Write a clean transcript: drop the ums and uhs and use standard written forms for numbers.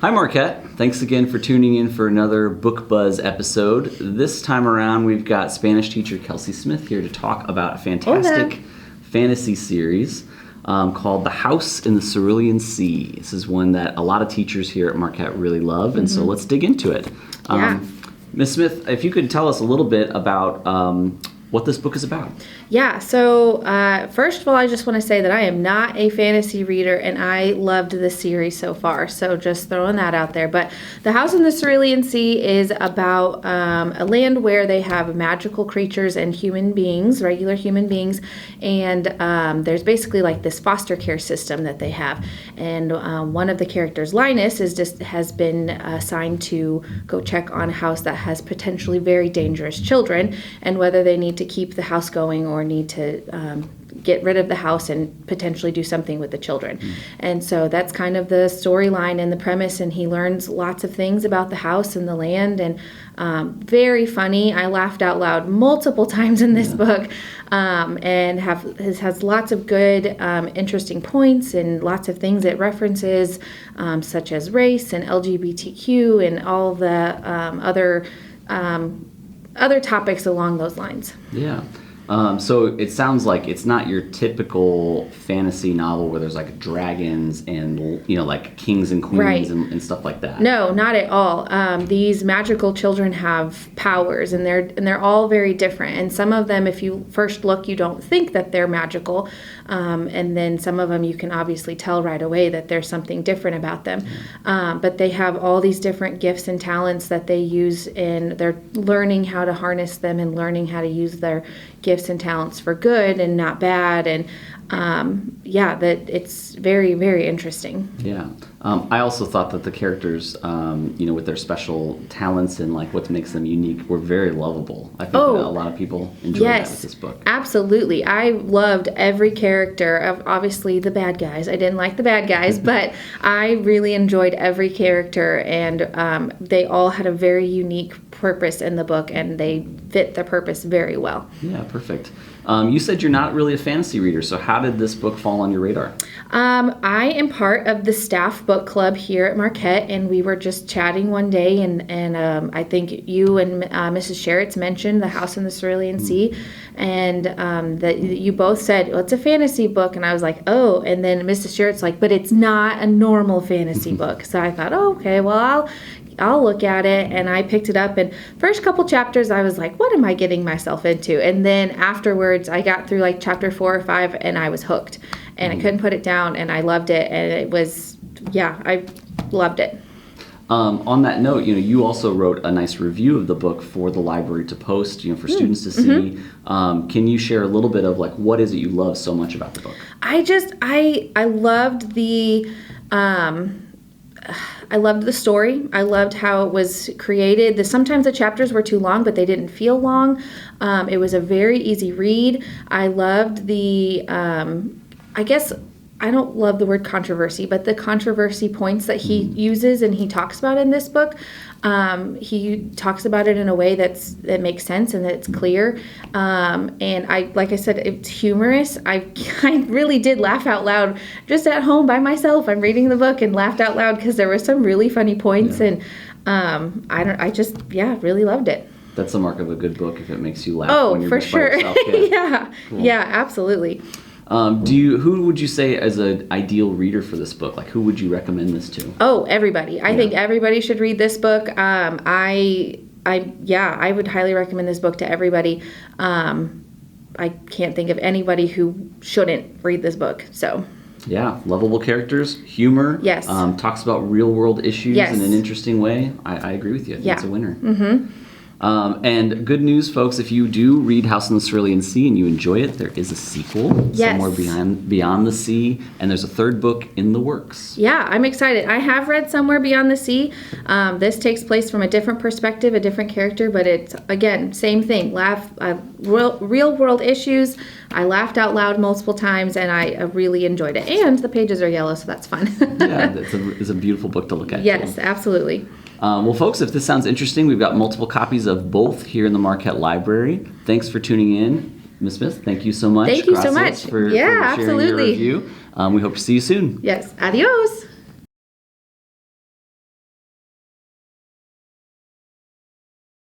Hi, Marquette. Thanks again for tuning in for another Book Buzz episode. This time around, we've got Spanish teacher Kelsey Smith here to talk about a fantastic fantasy series called The House in the Cerulean Sea. This is one that a lot of teachers here at Marquette really love, and so let's dig into it. Ms. Smith, if you could tell us a little bit about what this book is about. Yeah, so first of all, I just want to say that I am not a fantasy reader, and I loved this series so far, so just throwing that out there. But The House in the Cerulean Sea is about a land where they have magical creatures and human beings, regular human beings, and there's basically like this foster care system that they have. And one of the characters, Linus, has been assigned to go check on a house that has potentially very dangerous children, and whether they need to keep the house going or need to get rid of the house and potentially do something with the children. And so that's kind of the storyline and the premise, and he learns lots of things about the house and the land, and very funny. I laughed out loud multiple times in this book, and has lots of good, interesting points and lots of things it references, such as race and LGBTQ and all the other topics along those lines. Yeah. So it sounds like it's not your typical fantasy novel where there's like dragons and, like kings and queens and stuff like that. No, not at all. These magical children have powers, and they're all very different. And some of them, if you first look, you don't think that they're magical. And then some of them you can obviously tell right away that there's something different about them. But they have all these different gifts and talents that they use, and they're learning how to harness them and learning how to use their gifts and talents for good and not bad. And that it's very, very interesting. Yeah. I also thought that the characters, with their special talents and like what makes them unique, were very lovable. I think that a lot of people enjoyed that with this book. Absolutely. I loved every character of obviously the bad guys. I didn't like the bad guys, but I really enjoyed every character, and they all had a very unique purpose in the book, and they fit the purpose very well. Yeah, perfect. You said you're not really a fantasy reader, so how did this book fall on your radar? I am part of the staff book club here at Marquette, and we were just chatting one day, and I think you and Mrs. Sherritt's mentioned The House in the Cerulean Sea, and that you both said, well, it's a fantasy book, and I was like, oh, and then Mrs. Sherritt's like, but it's not a normal fantasy book. So I thought, oh, okay, well, I'll look at it, and I picked it up, and first couple chapters I was like, what am I getting myself into? And then afterwards I got through like chapter 4 or 5, and I was hooked, and I couldn't put it down, and I loved it, and it was, I loved it. On that note, you also wrote a nice review of the book for the library to post, for students to see. Can you share a little bit of like, what is it you love so much about the book? I loved the I loved the story. I loved how it was created. Sometimes the chapters were too long, but they didn't feel long. It was a very easy read. I loved the, I guess I don't love the word controversy, but the controversy points that he uses and he talks about in this book, he talks about it in a way that makes sense and that's clear. And like I said, it's humorous. I really did laugh out loud just at home by myself. I'm reading the book and laughed out loud because there were some really funny points, and really loved it. That's the mark of a good book, if it makes you laugh when you're for sure. by yourself. Cool. Yeah, absolutely. Who would you say as an ideal reader for this book? Like, who would you recommend this to? Oh, everybody. I think everybody should read this book. I would highly recommend this book to everybody. I can't think of anybody who shouldn't read this book. So. Yeah, lovable characters, humor. Yes. Talks about real world issues in an interesting way. I agree with you. I think it's a winner. Mm-hmm. And good news, folks, if you do read House in the Cerulean Sea and you enjoy it, there is a sequel, Somewhere Beyond the Sea, and there's a third book in the works. Yeah, I'm excited. I have read Somewhere Beyond the Sea. This takes place from a different perspective, a different character, but it's, again, same thing. Real world issues. I laughed out loud multiple times, and I really enjoyed it. And the pages are yellow, so that's fun. Yeah, it's a beautiful book to look at. Yes, absolutely. Well, folks, if this sounds interesting, we've got multiple copies of both here in the Marquette Library. Thanks for tuning in. Ms. Smith, thank you so much. Thank you so much. For sharing your review. We hope to see you soon. Yes. Adios.